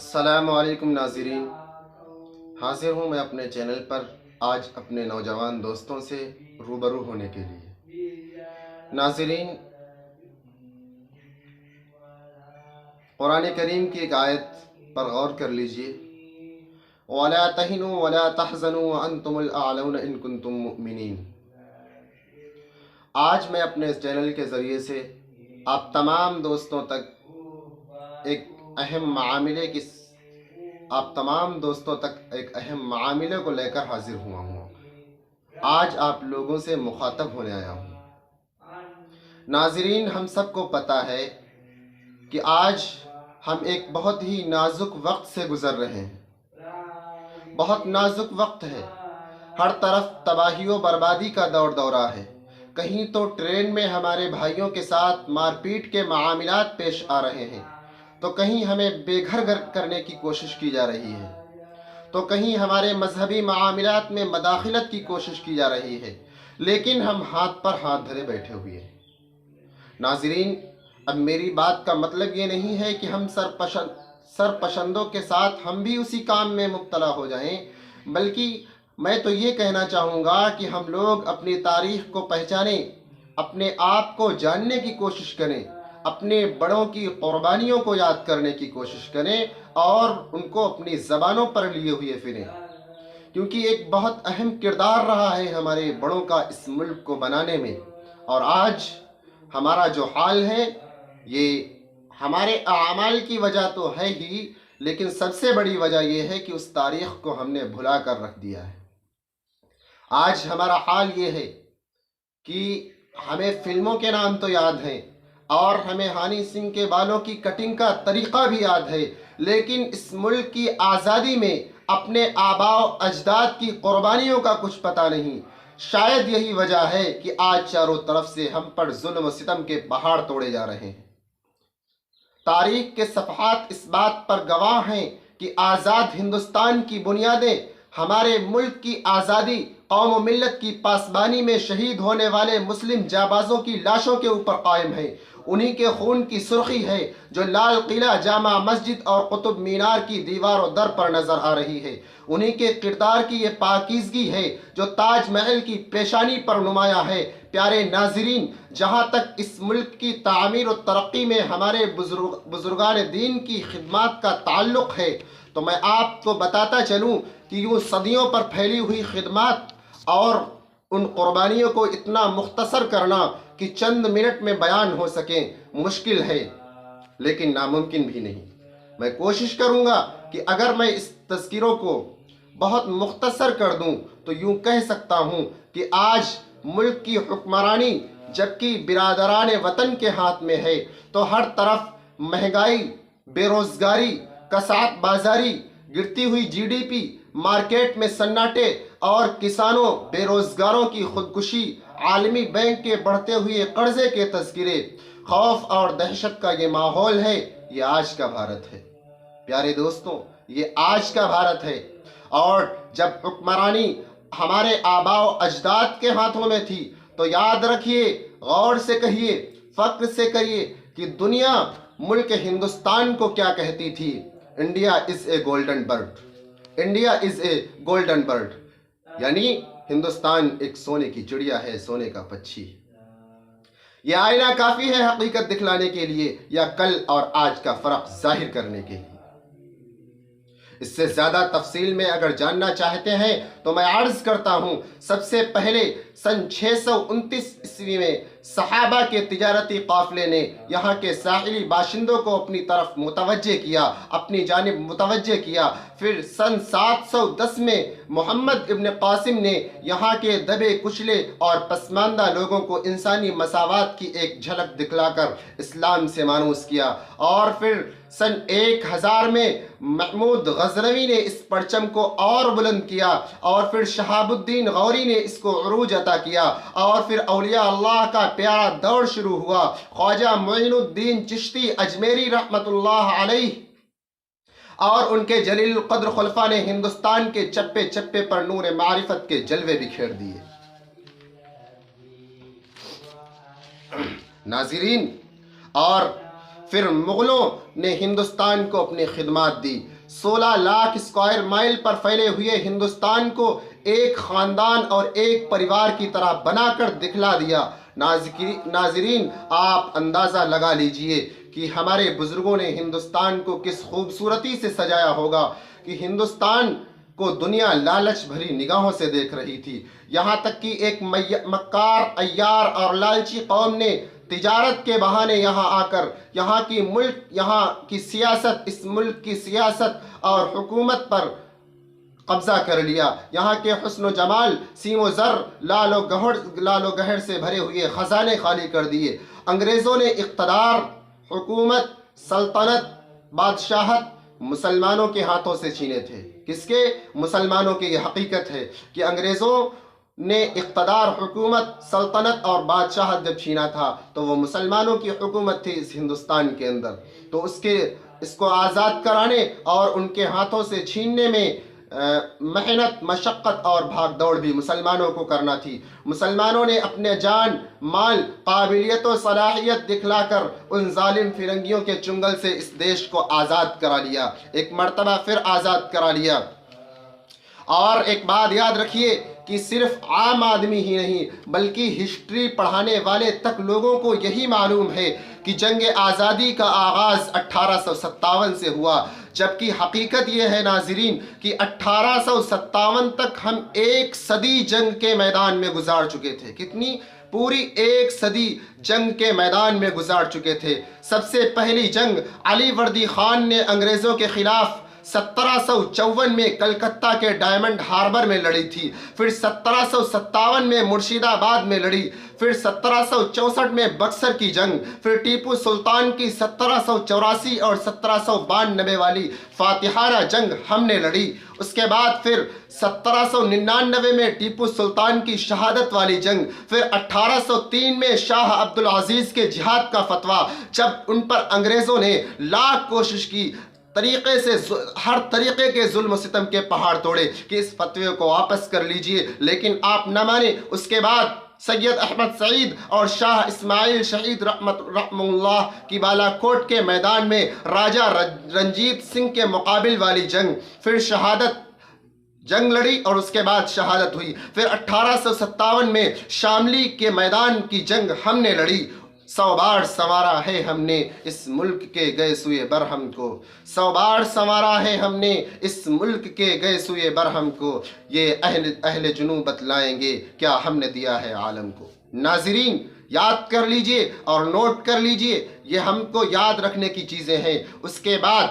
السلام علیکم ناظرین، حاضر ہوں میں اپنے چینل پر آج اپنے نوجوان دوستوں سے روبرو ہونے کے لیے۔ ناظرین، قرآن کریم کی ایک آیت پر غور کر لیجئے، وَلَا تَهِنُوا وَلَا تَحْزَنُوا وَأَنْتُمُ الْأَعْلَوْنَ إِن كُنتُم مُؤْمِنِينَ۔ آج میں اپنے اس چینل کے ذریعے سے آپ تمام دوستوں تک ایک اہم معاملے کو لے کر حاضر ہوا ہوں۔ آج آپ لوگوں سے مخاطب ہونے آیا ہوں۔ ناظرین، ہم سب کو پتہ ہے کہ آج ہم ایک بہت ہی نازک وقت سے گزر رہے ہیں۔ بہت نازک وقت ہے، ہر طرف تباہی و بربادی کا دور دورہ ہے۔ کہیں تو ٹرین میں ہمارے بھائیوں کے ساتھ مار پیٹ کے معاملات پیش آ رہے ہیں، تو کہیں ہمیں بے گھر کرنے کی کوشش کی جا رہی ہے، تو کہیں ہمارے مذہبی معاملات میں مداخلت کی کوشش کی جا رہی ہے، لیکن ہم ہاتھ پر ہاتھ دھرے بیٹھے ہوئے ہیں۔ ناظرین، اب میری بات کا مطلب یہ نہیں ہے کہ ہم سرپشندوں کے ساتھ ہم بھی اسی کام میں مبتلا ہو جائیں، بلکہ میں تو یہ کہنا چاہوں گا کہ ہم لوگ اپنی تاریخ کو پہچانیں، اپنے آپ کو جاننے کی کوشش کریں، اپنے بڑوں کی قربانیوں کو یاد کرنے کی کوشش کریں اور ان کو اپنی زبانوں پر لیے ہوئے پھریں، کیونکہ ایک بہت اہم کردار رہا ہے ہمارے بڑوں کا اس ملک کو بنانے میں۔ اور آج ہمارا جو حال ہے یہ ہمارے اعمال کی وجہ تو ہے ہی، لیکن سب سے بڑی وجہ یہ ہے کہ اس تاریخ کو ہم نے بھلا کر رکھ دیا ہے۔ آج ہمارا حال یہ ہے کہ ہمیں فلموں کے نام تو یاد ہیں اور ہمیں ہانی سنگھ کے بالوں کی کٹنگ کا طریقہ بھی یاد ہے، لیکن اس ملک کی آزادی میں اپنے آباء و اجداد کی قربانیوں کا کچھ پتہ نہیں۔ شاید یہی وجہ ہے کہ آج چاروں طرف سے ہم پر ظلم و ستم کے پہاڑ توڑے جا رہے ہیں۔ تاریخ کے صفحات اس بات پر گواہ ہیں کہ آزاد ہندوستان کی بنیادیں ہمارے ملک کی آزادی، قوم و ملت کی پاسبانی میں شہید ہونے والے مسلم جانبازوں کی لاشوں کے اوپر قائم ہے۔ انہی کے خون کی سرخی ہے جو لال قلعہ، جامع مسجد اور قطب مینار کی دیوار و در پر نظر آ رہی ہے۔ انہی کے کردار کی یہ پاکیزگی ہے جو تاج محل کی پیشانی پر نمایاں ہے۔ پیارے ناظرین، جہاں تک اس ملک کی تعمیر و ترقی میں ہمارے بزرگان دین کی خدمات کا تعلق ہے، تو میں آپ کو بتاتا چلوں کہ یوں صدیوں پر پھیلی ہوئی خدمات اور ان قربانیوں کو اتنا مختصر کرنا کہ چند منٹ میں بیان ہو سکیں مشکل ہے، لیکن ناممکن بھی نہیں۔ میں کوشش کروں گا کہ اگر میں اس تذکروں کو بہت مختصر کر دوں تو یوں کہہ سکتا ہوں کہ آج ملک کی حکمرانی جبکہ برادران وطن کے ہاتھ میں ہے، تو ہر طرف مہنگائی، بے روزگاری، کساد بازاری، گرتی ہوئی جی ڈی پی، مارکیٹ میں سناٹے اور کسانوں بے روزگاروں کی خودکشی، عالمی بینک کے بڑھتے ہوئے قرضے کے تذکرے، خوف اور دہشت کا یہ ماحول ہے۔ یہ آج کا بھارت ہے پیارے دوستوں، یہ آج کا بھارت ہے۔ اور جب حکمرانی ہمارے آباء و اجداد کے ہاتھوں میں تھی تو یاد رکھیے، غور سے کہیے، فخر سے کہیے کہ دنیا ملک ہندوستان کو کیا کہتی تھی؟ India is a golden bird, India is a golden bird, یعنی ہندوستان ایک سونے کی چڑیا ہے، سونے کا پچھی۔ یہ آئینہ کافی ہے حقیقت دکھلانے کے لیے یا کل اور آج کا فرق ظاہر کرنے کے لیے؟ اس سے زیادہ تفصیل میں اگر جاننا چاہتے ہیں تو میں عرض کرتا ہوں، سب سے پہلے سن 629 عیسوی میں صحابہ کے تجارتی قافلے نے یہاں کے ساحلی باشندوں کو اپنی طرف متوجہ کیا، اپنی جانب متوجہ کیا۔ پھر سن 710 میں محمد ابن قاسم نے یہاں کے دبے کچلے اور پسماندہ لوگوں کو انسانی مساوات کی ایک جھلک دکھلا کر اسلام سے مانوس کیا، اور پھر سن 1000 میں محمود غزنوی نے اس پرچم کو اور بلند کیا، اور پھر شہاب الدین غوری نے اس کو عروج عطا کیا، اور پھر اولیاء اللہ کا پیارا دور شروع ہوا۔ خواجہ معین الدین چشتی اجمیری رحمت اللہ علیہ اور ان کے جلیل القدر خلفاء نے ہندوستان کے چپے چپے پر نور معرفت کے جلوے بکھیر دیے۔ ناظرین، اور پھر مغلوں نے ہندوستان کو اپنی خدمات دی۔ 16 لاکھ اسکوائر مائل پر پھیلے ہوئے ہندوستان کو ایک خاندان اور ایک پریوار کی طرح بنا کر دکھلا دیا۔ ناظرین، آپ اندازہ لگا لیجئے کہ ہمارے بزرگوں نے ہندوستان کو کس خوبصورتی سے سجایا ہوگا کہ ہندوستان کو دنیا لالچ بھری نگاہوں سے دیکھ رہی تھی۔ یہاں تک کہ ایک مکار، عیار اور لالچی قوم نے تجارت کے بہانے یہاں آ کر یہاں کی سیاست، اس ملک کی سیاست اور حکومت پر قبضہ کر لیا۔ یہاں کے حسن و جمال، سیم و زر، لال و گہر سے بھرے ہوئے خزانے خالی کر دیے۔ انگریزوں نے اقتدار، حکومت، سلطنت، بادشاہت مسلمانوں کے ہاتھوں سے چھینے تھے۔ کس کے؟ مسلمانوں کے۔ یہ حقیقت ہے کہ انگریزوں نے اقتدار، حکومت، سلطنت اور بادشاہت جب چھینا تھا تو وہ مسلمانوں کی حکومت تھی اس ہندوستان کے اندر۔ تو اس کو آزاد کرانے اور ان کے ہاتھوں سے چھیننے میں محنت، مشقت اور بھاگ دوڑ بھی مسلمانوں کو کرنا تھی۔ مسلمانوں نے اپنے جان، مال، قابلیت و صلاحیت دکھلا کر ان ظالم فرنگیوں کے چنگل سے اس دیش کو آزاد کرا لیا، ایک مرتبہ پھر آزاد کرا لیا۔ اور ایک بات یاد رکھیے کہ صرف عام آدمی ہی نہیں بلکہ ہسٹری پڑھانے والے تک لوگوں کو یہی معلوم ہے کہ جنگ آزادی کا آغاز 1857 سے ہوا، جبکہ حقیقت یہ ہے ناظرین کہ 1857 تک ہم ایک صدی جنگ کے میدان میں گزار چکے تھے۔ کتنی؟ پوری ایک صدی جنگ کے میدان میں گزار چکے تھے۔ سب سے پہلی جنگ علی وردی خان نے انگریزوں کے خلاف 1754 میں کلکتہ کے ڈائمنڈ ہاربر میں لڑی تھی، پھر 1757 میں مرشید آباد میں لڑی، پھر 1764 میں بکسر کی جنگ، پھر ٹیپو سلطان کی 1784 اور 1792 والی فاتحانہ جنگ ہم نے لڑی۔ اس کے بعد پھر 1799 میں ٹیپو سلطان کی شہادت والی جنگ، پھر 1803 میں شاہ عبد العزیز کے جہاد کا فتویٰ، جب ان پر انگریزوں نے لاکھ کوشش کی، ہر طریقے کے ظلم و ستم کے پہاڑ توڑے کہ اس فتوے کو واپس کر لیجئے، لیکن آپ نہ مانے۔ اس کے بعد سید احمد سعید اور شاہ اسماعیل شہید رحم اللہ کی بالا کوٹ کے میدان میں راجہ رنجیت سنگھ کے مقابل والی جنگ، پھر شہادت جنگ لڑی اور اس کے بعد شہادت ہوئی، پھر 1857 میں شاملی کے میدان کی جنگ ہم نے لڑی۔ 100 بار سنوارا ہے ہم نے اس ملک کے گئے سوئے برہم کو، 100 بار سنوارا ہے ہم نے اس ملک کے گئے سوئے برہم کو، یہ اہل جنوب بتلائیں گے کیا ہم نے دیا ہے عالم کو۔ ناظرین، یاد کر لیجئے اور نوٹ کر لیجئے، یہ ہم کو یاد رکھنے کی چیزیں ہیں۔ اس کے بعد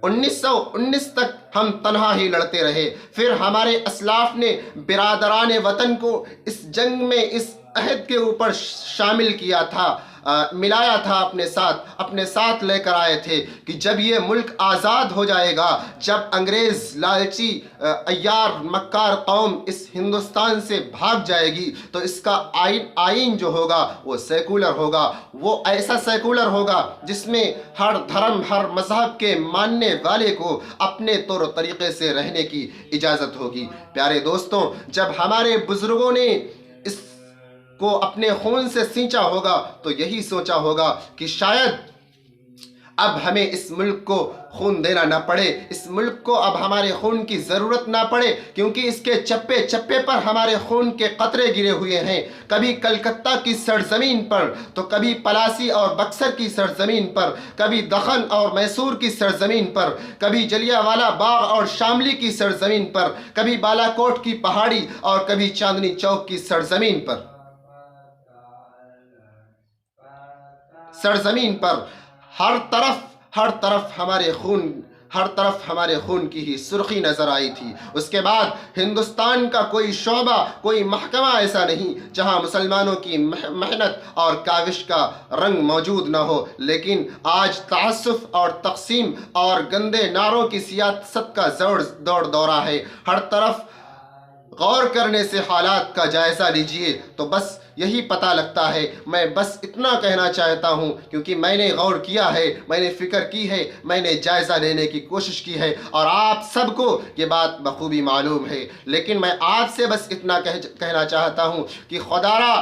1919 تک ہم تنہا ہی لڑتے رہے، پھر ہمارے اسلاف نے برادران وطن کو اس جنگ میں اس عہد کے اوپر شامل کیا تھا، ملایا تھا، اپنے ساتھ لے کر آئے تھے کہ جب یہ ملک آزاد ہو جائے گا، جب انگریز لالچی عیار مکار قوم اس ہندوستان سے بھاگ جائے گی تو اس کا آئین جو ہوگا وہ سیکولر ہوگا، وہ ایسا سیکولر ہوگا جس میں ہر دھرم، ہر مذہب کے ماننے والے کو اپنے طور و طریقے سے رہنے کی اجازت ہوگی۔ پیارے دوستوں، جب ہمارے بزرگوں نے اس کو اپنے خون سے سینچا ہوگا تو یہی سوچا ہوگا کہ شاید اب ہمیں اس ملک کو خون دینا نہ پڑے، اس ملک کو اب ہمارے خون کی ضرورت نہ پڑے، کیونکہ اس کے چپے چپے پر ہمارے خون کے قطرے گرے ہوئے ہیں، کبھی کلکتہ کی سرزمین پر تو کبھی پلاسی اور بکسر کی سرزمین پر، کبھی دکن اور میسور کی سرزمین پر، کبھی جلیانوالہ باغ اور شاملی کی سرزمین پر، کبھی بالا کوٹ کی پہاڑی اور کبھی چاندنی چوک کی سرزمین پر ہر طرف ہمارے خون کی ہی سرخی نظر آئی تھی۔ اس کے بعد ہندوستان کا کوئی شعبہ، کوئی محکمہ ایسا نہیں جہاں مسلمانوں کی محنت اور کاوش کا رنگ موجود نہ ہو، لیکن آج تعصب اور تقسیم اور گندے نعروں کی سیاست کا دورہ ہے۔ ہر طرف غور کرنے سے حالات کا جائزہ لیجئے تو بس یہی پتہ لگتا ہے۔ میں بس اتنا کہنا چاہتا ہوں کیونکہ میں نے غور کیا ہے، میں نے فکر کی ہے، میں نے جائزہ لینے کی کوشش کی ہے اور آپ سب کو یہ بات بخوبی معلوم ہے، لیکن میں آپ سے بس اتنا کہنا چاہتا ہوں کہ خدا را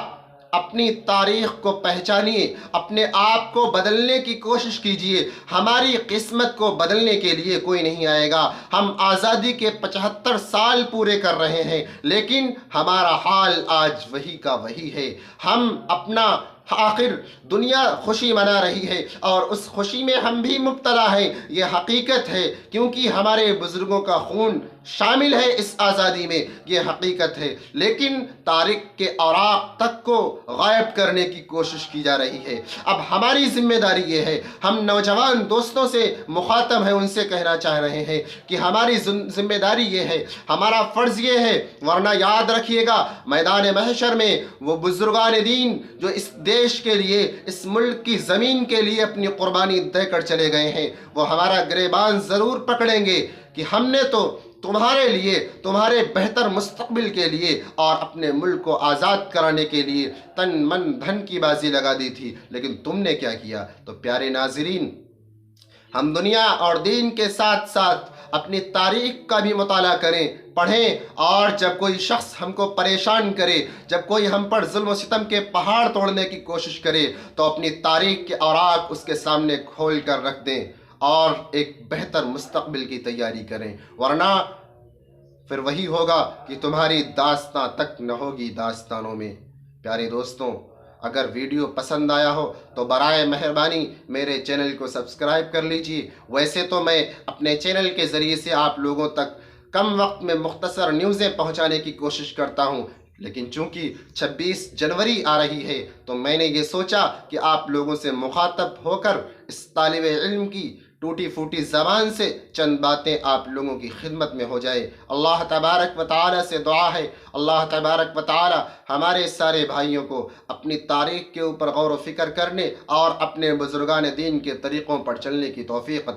اپنی تاریخ کو پہچانیے، اپنے آپ کو بدلنے کی کوشش کیجیے۔ ہماری قسمت کو بدلنے کے لیے کوئی نہیں آئے گا۔ ہم آزادی کے 75 سال پورے کر رہے ہیں، لیکن ہمارا حال آج وہی کا وہی ہے۔ ہم اپنا آخر دنیا خوشی منا رہی ہے اور اس خوشی میں ہم بھی مبتلا ہیں، یہ حقیقت ہے، کیونکہ ہمارے بزرگوں کا خون شامل ہے اس آزادی میں، یہ حقیقت ہے۔ لیکن تاریخ کے اوراق تک کو غائب کرنے کی کوشش کی جا رہی ہے۔ اب ہماری ذمہ داری یہ ہے، ہم نوجوان دوستوں سے مخاطب ہیں، ان سے کہنا چاہ رہے ہیں کہ ہماری ذمہ داری یہ ہے، ہمارا فرض یہ ہے، ورنہ یاد رکھیے گا میدان محشر میں وہ بزرگان دین جو اس دیش کے لیے، اس ملک کی زمین کے لیے اپنی قربانی دے کر چلے گئے ہیں، وہ ہمارا گریبان ضرور پکڑیں گے کہ ہم نے تو تمہارے لیے، تمہارے بہتر مستقبل کے لیے اور اپنے ملک کو آزاد کرانے کے لیے تن من دھن کی بازی لگا دی تھی، لیکن تم نے کیا کیا؟ تو پیارے ناظرین، ہم دنیا اور دین کے ساتھ ساتھ اپنی تاریخ کا بھی مطالعہ کریں، پڑھیں، اور جب کوئی شخص ہم کو پریشان کرے، جب کوئی ہم پر ظلم و ستم کے پہاڑ توڑنے کی کوشش کرے، تو اپنی تاریخ کے اوراق اس کے سامنے کھول کر رکھ دیں اور ایک بہتر مستقبل کی تیاری کریں، ورنہ پھر وہی ہوگا کہ تمہاری داستان تک نہ ہوگی داستانوں میں۔ پیارے دوستوں، اگر ویڈیو پسند آیا ہو تو برائے مہربانی میرے چینل کو سبسکرائب کر لیجئے۔ ویسے تو میں اپنے چینل کے ذریعے سے آپ لوگوں تک کم وقت میں مختصر نیوزیں پہنچانے کی کوشش کرتا ہوں، لیکن چونکہ 26 جنوری آ رہی ہے تو میں نے یہ سوچا کہ آپ لوگوں سے مخاطب ہو کر اس طالب علم کی ٹوٹی پھوٹی زبان سے چند باتیں آپ لوگوں کی خدمت میں ہو جائے۔ اللہ تبارک و تعالی سے دعا ہے، اللہ تبارک و تعالی ہمارے سارے بھائیوں کو اپنی تاریخ کے اوپر غور و فکر کرنے اور اپنے بزرگان دین کے طریقوں پر چلنے کی توفیق عطا